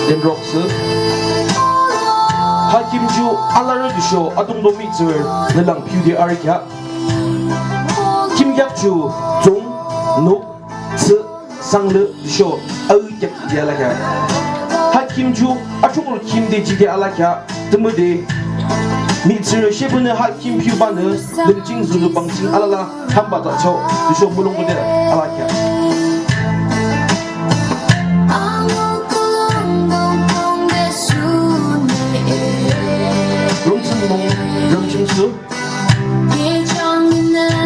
den rokse hakimju alar gisho adung do mitzer nalang pyu de arikya kim yak chu zong no tse sangle gisho au yak dia la ka hakimju achungul kim de ji de alakya tmude mitzer shebune hakim pyu ban de jing zu bang jing alala hamba da chao gisho mulung de alakya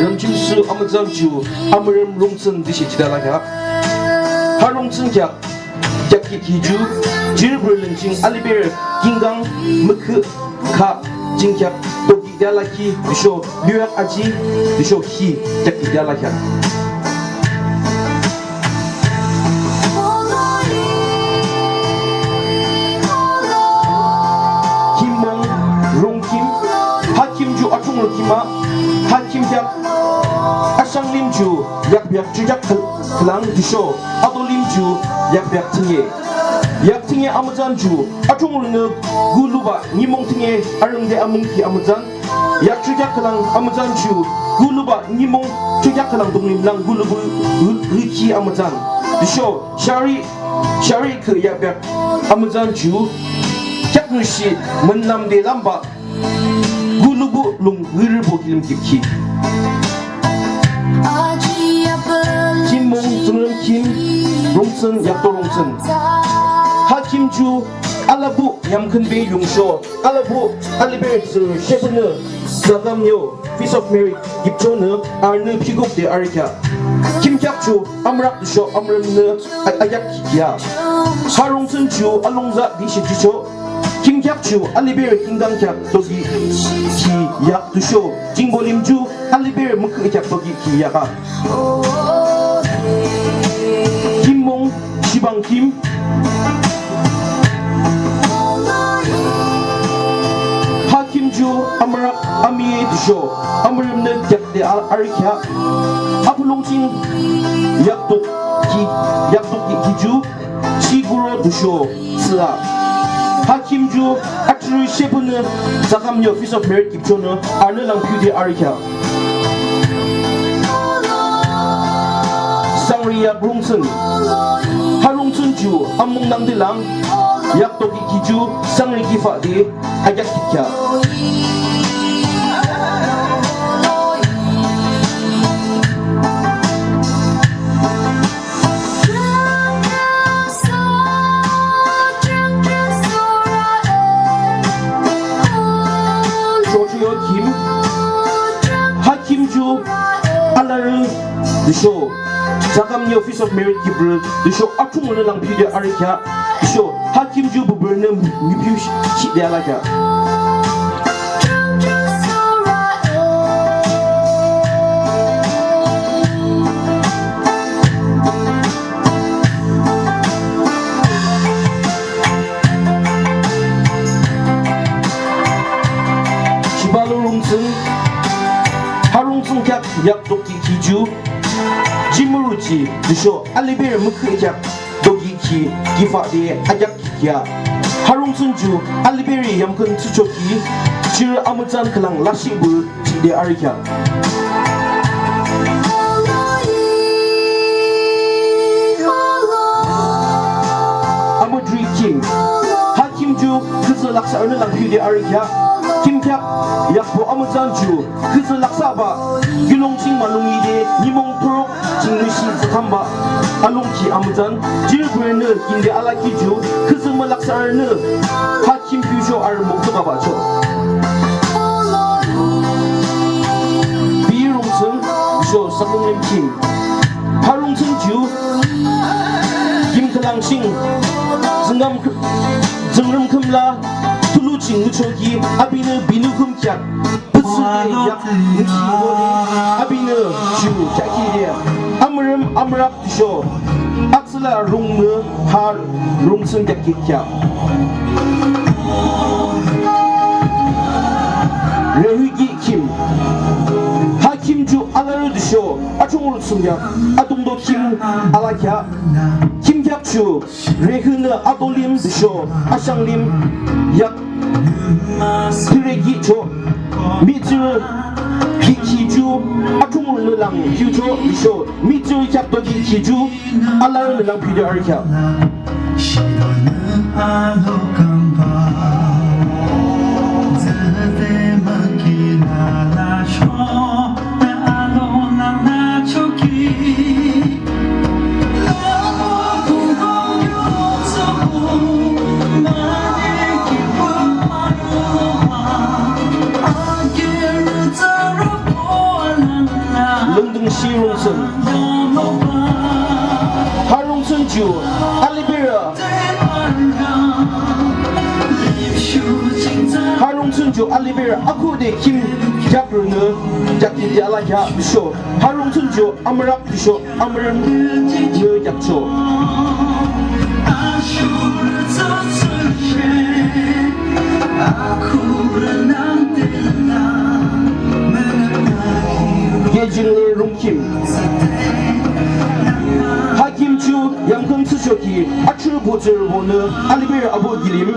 럼침수 아무잠주 아무름 롱슨 디시 지달라가 하롱슨 갸 갸키 기주 질불른징 알리베르 긴강 무크 카 징갸 도기 달라키 비쇼 류약 아지 비쇼 히 갸키 달라가 김몽 롱킴 하킴주 아총로 키마 하킴작 아상림주 약벽 주작 클랑 디쇼 아돌림주 약벽 팅에 약팅에 아무잔주 아총르느 굴루바 니몽팅에 아릉데 아뭉키 아무잔 약주작 클랑 아무잔주 굴루바 니몽 주작 클랑 동림랑 굴루부 의키 아무잔 디쇼 샤리 그 약벽 아무잔주 짝누시 문남데 람바 굴루부 룽 의르보 길림기키 김몽 증름 김 롱슨 약도 롱슨 하킴주 알라부 얌큰베 용쇼 알라부 알리베르스 셰브느 자감요 피스 오브 메리 깁초느 아르느 피곡데 아리카 김캡주 암락두쇼 암름느 아약키키야 하롱슨주 알롱자 디시지쇼 김캡주 알리베르 킹강캡 도기 키 약두쇼 징볼림주 알리베르 무크캡 도기 키야가 김몽 시방김 하킴주 아므락 아미에 두쇼 아므름는 약대 아리캬 아플롱칭 약독기 기주 시구로 두쇼 스아 하킴주 아트루 셰프는 자감요 피서 베르 깁초는 아르랑 퓨디 아리캬 상리야 브롱슨 하롱슨주 암몽낭들랑 약독기 기주 상리 기파디 아약키캬 조주요 김 하킴주 알라르 드쇼 자감요 피스 오브 메리 기브르 드쇼 아퉁르랑 비데 아리캬 드쇼 하킴주 부브르는 미퓨 시데알라캬 시발롱슨 하롱슨 깍 약독기 기주 지무루지 드쇼 알리베르 무크이작 도기키 기파데 아약키야 하롱슨주 알리베르 염근 투초키 질 아무잔 클랑 라시부 지데 아리캬 아무드리킹 하킴주 그스 락사르는 랑피데 아리캬 김캡 약보 아무잔주 그스 락사바 귤롱칭 말롱이데 니몽토록 징르시 자캄바 알롱키 아무잔 질브레느 긴데 알라키주 그스 말락사르느 하킴 퓨쇼 알 목도가바죠 비롱승 쇼 사공림킴 하롱승주 김클랑싱 증름큼라 툴루칭 우초기 아비느 비누금캬 부스데 약 느키고리 아비느 주 캬키리야 아므름 아므랍 두쇼 악슬라 롱느 하 롱승 캬키캬 레휘기 김 하킴주 알라르 두쇼 아총으로 승냐 아동도 김 알라캬 김캡주 Chu Rehuna Abolim Show Ashanglim Yak Tiregi Cho Mitsu Kikiju Atumul Lang Future Show Mitsu Chapter Kikiju Alar Lang Peter Arika London Shirongson Harongson Ju Alibera Harongson Ju Alibera Aku de Kim Jabrune Jakin de Alaya Bisho Harongson Ju Amarap Bisho Amaran Ne Jakcho Gejingle Rumkim Hakim Chu Yamkang Tsuchoki Achur Bozer Wone Alibera Abu Gilim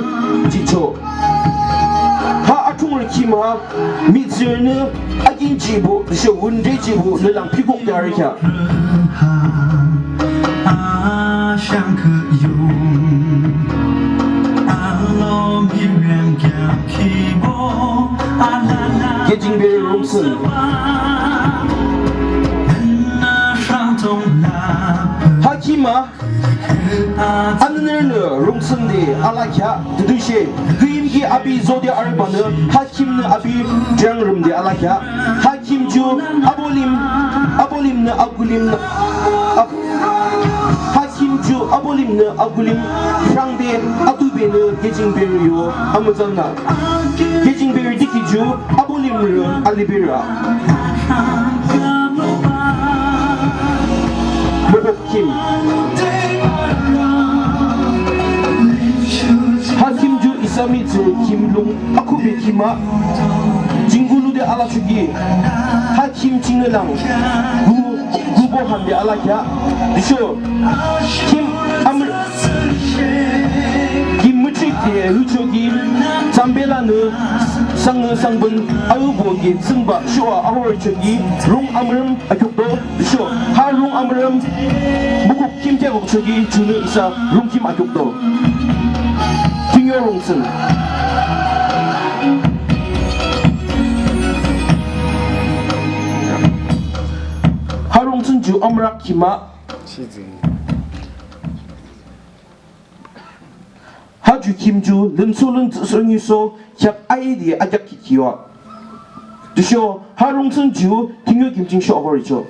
Jicho Ha Atumul Kima Mitzerne Agin Jibo Show Wunde Jibo Lelang Pigok Darika Gejingle Rumson Hakima Anner Rumsende Alakya Dudushe Grimgi Abi Zodi Arbana Hakim Abi Jangrum de Alakya Hakim Ju Abolim na Agulim Hakim Ju Abolim na Agulim Frangde Adubene Gejingberio Amazana Gejingberio Dikiju Abolim Alibera Kim Hakim Ju Isamitsu Kim Lung Akubi Kima Jingulu de Alachugi Hakim Chingelang Gubo Hande Alakya Disho Kim Amr Kim Muchik de Luchogi Zambela ne Sangbun Ayubogi Zimba Shua Ahorachogi Rung Amram Akukdo Disho Ha Rung Amram Mukuk Kim Jagok Chogi Junu Isa Rung Kim Akukdo Tingyo Rungsen Ha Rungsen Ju Amrak Kima Haju Kimju Lensolun Tsungyiso Hyap Aidi Ajak Kikiwa Disho Ha Rungsen Ju Tingyo Kim Jing Sho Horicho